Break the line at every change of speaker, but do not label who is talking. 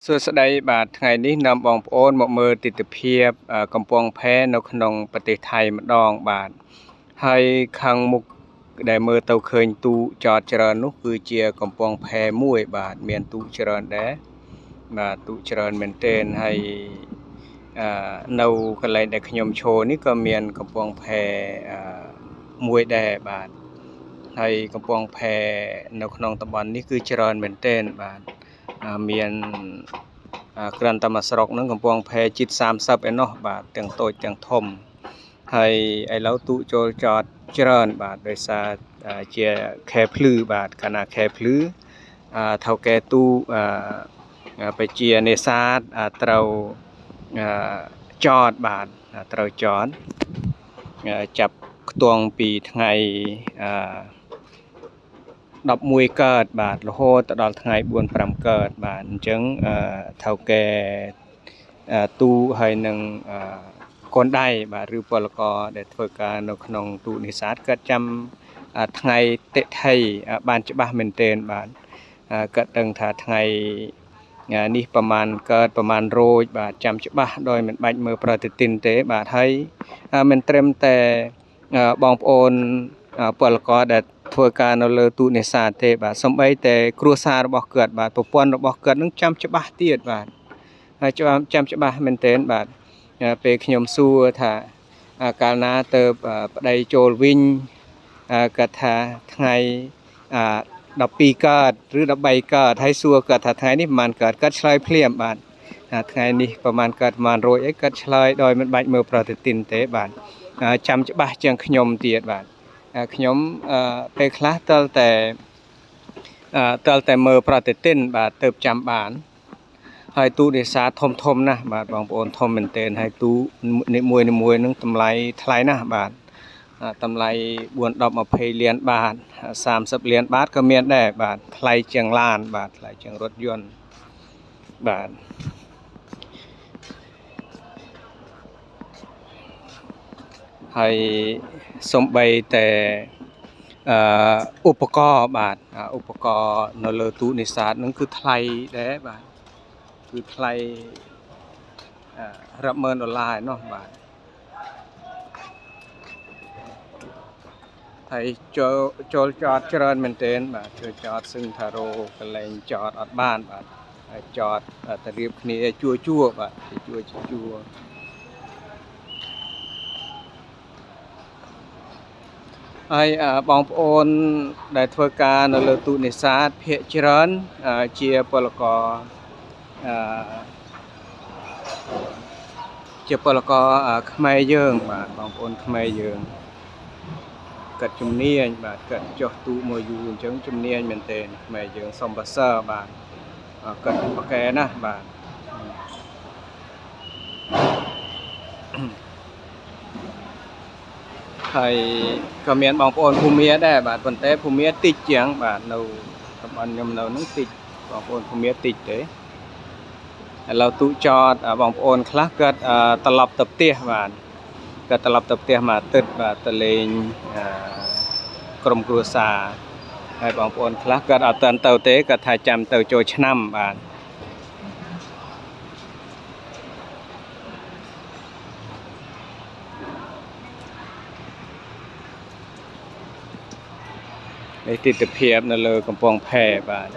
សួស្តីបាទថ្ងៃនេះនាំបងប្អូនមកមើលទិដ្ឋភាពកំពង់ផែនៅក្នុងប្រទេសថៃម្ដងបាទហើយខាងមុខដែលមើលទៅឃើញទូកចតច្រើននោះគឺជាកំពង់ផែមួយបាទមានទូកច្រើនដែរបាទទូកច្រើនមែនទែនហើយនៅកន្លែងដែលខ្ញុំឈរនេះក៏មានកំពង់ផែមួយដែរបាទហើយកំពង់ផែនៅក្នុងតំបន់នេះគឺច្រើនមែនទែនបាទមានក្រាន់តែមួយស្រុកហ្នឹងកំពង់ផែជិត30ឯណោះបាទទាំងតូចទាំងធំហើយឥឡូវទូកចូលចតច្រើនបាទដោយសារជាខែភ្លឺបាទកាលណាខែភ្លឺថៅកែទូកប្រជានេសាទត្រូវចតបាទត្រូវចតចាប់ខ្ទង់ពីថ្ងៃ11កើតបាទរហូតដល់ថ្ងៃ4-5កើតបាទអញ្ចឹងថៅកែទូហើយនឹងកូនដៃបាទឬពលករដែលធ្វើការនៅក្នុងទូនេសាទគាត់ចាំថ្ងៃតិថីបានច្បាស់មែនទែនបាទគាត់ដឹងថាថ្ងៃនេះប្រមាណកើតប្រមាណរោចបាទចាំច្បាស់ដោយមិនបាច់មើលប្រតិទិនទេបាទហើយមិនត្រឹមតែបងប្អូនពលករដែលធ្វើការនៅលើទូនេសាទទេបាទសំបីតែគ្រួសាររបស់គាត់បាទប្រព័ន្ធរបស់គាត់នឹងចាំច្បាស់ទៀតបាទហើយចាំច្បាស់មែនទែនបាទពេលខ្ញុំសួរថាកាលណាទៅប្តីចូលវិញគាត់ថាថ្ងៃ12កើតឬ13កើតហើយសួរគាត់ថាថ្ងៃនេះប្រហែលកើតគាត់ឆ្លើយភ្លាមបាទថ្ងៃនេះប្រហែលកើតប្រហែលរោចអីគាត់ឆ្លើយដោយមិនបាច់មើលប្រតិទិនទេបាទចាំច្បាស់ជាងខ្ញុំទៀតបាទខ្ញុំពេលខ្លះតើតែមើលប្រតិទិនបាទទៅចាំបានហើយទូនេសាទធំណាស់បាទបងប្អូនធំមែនទែនហើយទូនីមួយនឹងតម្លៃថ្លៃណាស់បាទតម្លៃ4-10-20លានបាត30លានបាតក៏មានដែរបាទថ្លៃជាងឡានបាទថ្លៃជាងរថយន្តបាទហើយសំបីតែឧបករណ៍បាទឧបករណ៍នៅលើទូនេសាទហ្នឹងគឺថ្លៃដែរបាទគឺថ្លៃរាប់ម៉ឺនដុល្លារឯណោះបាទហើយចូលចតច្រើនមែនទែនបាទចូលចតសឹងថារោកន្លែងចតអត់បានបាទហើយចតទៅរៀបគ្នាជួបាទជួហើយបងប្អូនដែលធ្វើការនៅលើទូនេសាទភាគច្រើនជាពលករខ្មែរយើងបាទបងប្អូនខ្មែរយើងគាត់ជំនាញបាទគាត់ចុះទូមកយូរអញ្ចឹងជំនាញមែនទែនខ្មែរយើងសុំប្រសើរបាទគាត់ប្រកែណាស់បាទហើយក៏មានបងប្អូនភូមាដែរបាទប៉ុន្តែភូមាតិចជាងបាទនៅតំបន់ខ្ញុំនៅហ្នឹងតិចបងប្អូនភូមាតិចទេឥឡូវទូចតបងប្អូនខ្លះគាត់ត្រឡប់ទៅផ្ទះបាទគាត់ត្រឡប់ទៅផ្ទះមួយអាទិត្យបាទទៅលេងក្រុមគ្រួសារហើយបងប្អូនខ្លះគាត់អត់ទាន់ទៅទេគាត់ថាចាំទៅចូលឆ្នាំបាទទិដ្ឋភាពនៅលើកំពង់ផែបាទ